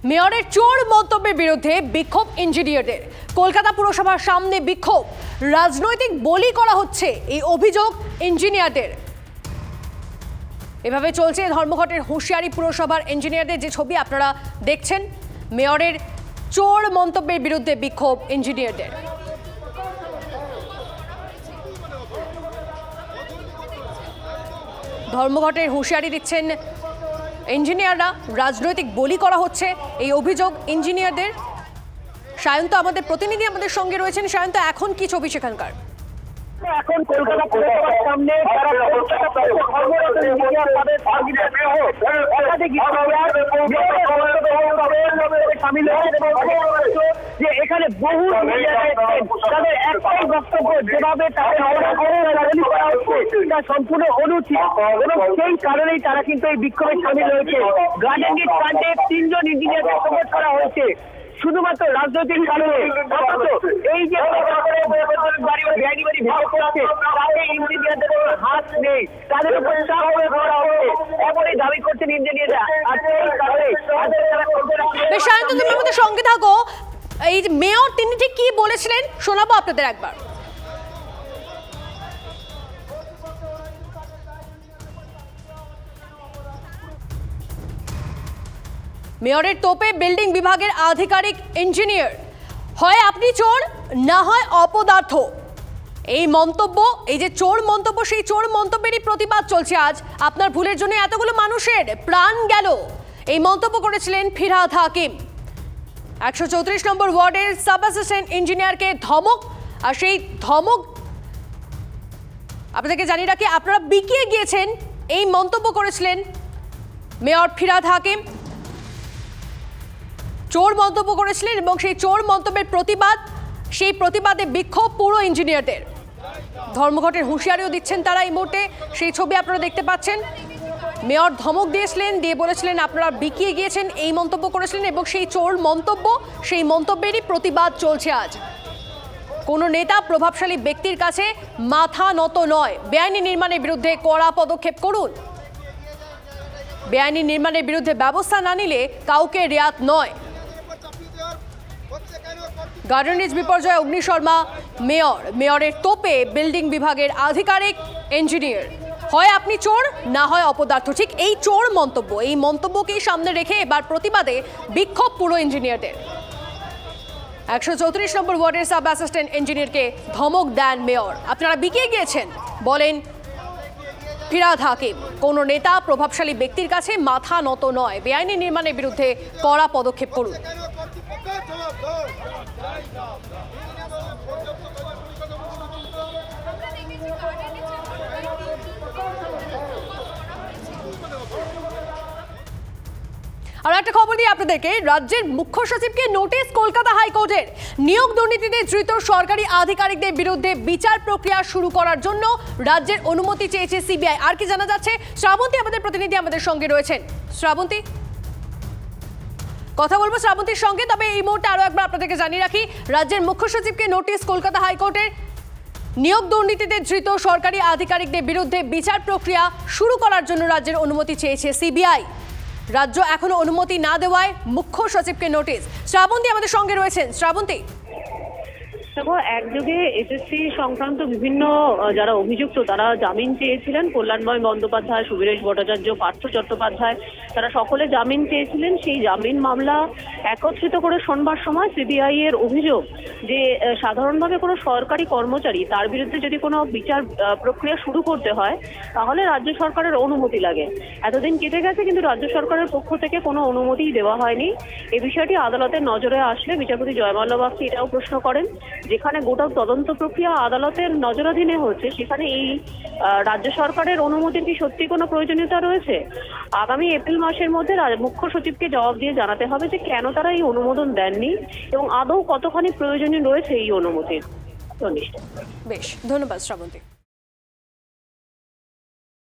মেয়রের চোর মন্তব্যের বিরুদ্ধে বিক্ষোভ ইঞ্জিনিয়ারদের। কলকাতা পুরসভার সামনে বিক্ষোভ, রাজনৈতিক বলি করা হচ্ছে এই অভিযোগ ইঞ্জিনিয়ারদের। এভাবে চলছে ধর্মঘটের হুঁশিয়ারি পুরসভার ইঞ্জিনিয়ারদের। যে ছবি আপনারা দেখছেন, মেয়রের চোর মন্তব্যের বিরুদ্ধে বিক্ষোভ ইঞ্জিনিয়ারদের। ধর্মঘটের হুঁশিয়ারি দিচ্ছেন ইঞ্জিনিয়াররা, রাজনৈতিক বলি করা হচ্ছে এই অভিযোগ ইঞ্জিনিয়ারদের। সায়ন্ত আমাদের প্রতিনিধি আমাদের সঙ্গে রয়েছেন। সায়ন্ত, এখন কি ছবি সেখানকার? এখন কলকাতা পুরসভার সামনে যে এখানে বহু তাদের একটাই বক্তব্য, যেভাবে তার সম্পূর্ণ অনুচিত এবং সেই কারণেই তারা কিন্তু এই বিক্ষোভে সামিল হয়েছে। গার্ডেন গেট কাণ্ডে 3 জন ইঞ্জিনিয়ারকে শপথ করা হয়েছে শুধুমাত্র রাজনৈতিক কারণে। এই যে ইঞ্জিনিয়ারদের হাত নেই, তাদের উপর চাপ প্রয়োগ করা হচ্ছে, এমনই দাবি করছেন ইঞ্জিনিয়াররা। আর এই কারণে সায়ন্ত, তুমি আমাদের সঙ্গে থাকো। এই মেয়র তিনি ঠিক কি বলেছিলেন শোনাবো আপনাদের একবার। মেয়রের তোপে বিল্ডিং বিভাগের আধিকারিক ইঞ্জিনিয়ার। হয় আপনি চোর, না হয় অপদার্থ। এই মন্তব্য, এই যে চোর মন্তব্য, সেই চোর মন্তব্যেরই প্রতিবাদ চলছে আজ। আপনার ভুলের জন্য এতগুলো মানুষের প্রাণ গেল, এই মন্তব্য করেছিলেন ফিরহাদ হাকিম। 134 নম্বর ওয়ার্ডের সাব অ্যাসিস্ট্যান্ট ইঞ্জিনিয়ারকে ধমক, আর সেই ধমক আপনাদেরকে জানিয়ে রাখি, আপনারা বিকিয়ে গিয়েছেন, এই মন্তব্য করেছিলেন মেয়র ফিরহাদ হাকিম। চোর মন্তব্য করেছিলেন এবং সেই চোর মন্তব্যের প্রতিবাদ, সেই প্রতিবাদে বিক্ষোভ পুরো ইঞ্জিনিয়ারদের। ধর্মঘটের হুঁশিয়ারিও দিচ্ছেন তারা এই মুহূর্তে, সেই ছবি আপনারা দেখতে পাচ্ছেন। মেয়র ধমক দিয়েছিলেন, দিয়ে বলেছিলেন আপনারা বিকিয়ে গিয়েছেন, এই মন্তব্য করেছিলেন এবং সেই চোর মন্তব্য, সেই মন্তব্যেরই প্রতিবাদ চলছে আজ। কোনো নেতা, প্রভাবশালী ব্যক্তির কাছে মাথা নত নয়। বেআইনি নির্মাণের বিরুদ্ধে কড়া পদক্ষেপ করুন। বেআইনি নির্মাণের বিরুদ্ধে ব্যবস্থা না নিলে কাউকে রেয়াত নয়। গার্ডেনিজ বিপর্যয়ে অগ্নিশর্মা মেয়রের তোপে বিল্ডিং বিভাগের আধিকারিক ইঞ্জিনিয়ার। হয় আপনি চোর, না হয় অপদার্থ। ঠিক এই চোর মন্তব্য, এই মন্তব্যকেই সামনে রেখে এবার প্রতিবাদে বিক্ষোভ পুরো ইঞ্জিনিয়ারদের। 134 নম্বর ওয়ার্ডের সাব অ্যাসিস্ট্যান্ট ইঞ্জিনিয়ারকে ধমক দেন মেয়র। আপনারা বিকিয়ে গিয়েছেন, বলেন ফিরহাদ হাকিম। কোনো নেতা, প্রভাবশালী ব্যক্তির কাছে মাথা নত নয়। বেআইনি নির্মাণের বিরুদ্ধে কড়া পদক্ষেপ করুন। আর একটা খবর দিই আপনাদেরকে, রাজ্যের মুখ্য সচিবকে নোটিশ কলকাতা হাইকোর্টের। নিয়োগ দুর্নীতিতে ধৃত সরকারি আধিকারিকদের বিরুদ্ধে বিচার প্রক্রিয়া শুরু করার জন্য রাজ্যের অনুমতি চেয়েছে সিবিআই। আর কি জানা যাচ্ছে? শ্রাবন্তী আমাদের প্রতিনিধি আমাদের সঙ্গে রয়েছেন। শ্রাবন্তী, কথা বলবো শ্রাবন্তীর সঙ্গে। তবে এই মুহূর্তে আরো একবার আপনাদেরকে জানিয়ে রাখি, রাজ্যের মুখ্য সচিবকে নোটিশ কলকাতা হাইকোর্টের। নিয়োগ দুর্নীতিতে ধৃত সরকারি আধিকারিকদের বিরুদ্ধে বিচার প্রক্রিয়া শুরু করার জন্য রাজ্যের অনুমতি চেয়েছে সিবিআই। রাজ্য এখনো অনুমতি না দেওয়ায় মুখ্য সচিবকে নোটিশ। শ্রাবন্তী আমাদের সঙ্গে রয়েছেন। শ্রাবন্তী, দেখো, একযোগে এসএসসি সংক্রান্ত বিভিন্ন যারা অভিযুক্ত তারা জামিন চেয়েছিলেন। কল্যাণময় বন্দ্যোপাধ্যায়, সুবীরেশ ভট্টাচার্য, পার্থ চট্টোপাধ্যায়, তারা সকলে জামিন চেয়েছিলেন। সেই জামিন মামলা একত্রিত করে শোনবার সময় সিবিআই এর অভিযোগ যে সাধারণভাবে কোনো সরকারি কর্মচারী, তার বিরুদ্ধে যদি কোনো বিচার প্রক্রিয়া শুরু করতে হয় তাহলে রাজ্য সরকারের অনুমতি লাগে। এতদিন কেটে গেছে, কিন্তু রাজ্য সরকারের পক্ষ থেকে কোনো অনুমতিই দেওয়া হয়নি। এই বিষয়টি আদালতের নজরে আসলে বিচারপতি জয়মাল্য বাগচি এটাও প্রশ্ন করেন, যেখানে গোটা তদন্ত প্রক্রিয়া আদালতের নজরাধীনে হচ্ছে, সেখানে এই রাজ্য সরকারের অনুমতির কি সত্যি কোনো প্রয়োজনীয়তা রয়েছে? আগামী এপ্রিল মাসের মধ্যে মুখ্য সচিবকে জবাব দিয়ে জানাতে হবে যে কেন তারা এই অনুমোদন দেননি এবং আদৌ কতখানি প্রয়োজনীয় রয়েছে এই অনুমতির। বেশ, ধন্যবাদ শ্রাবন্তী।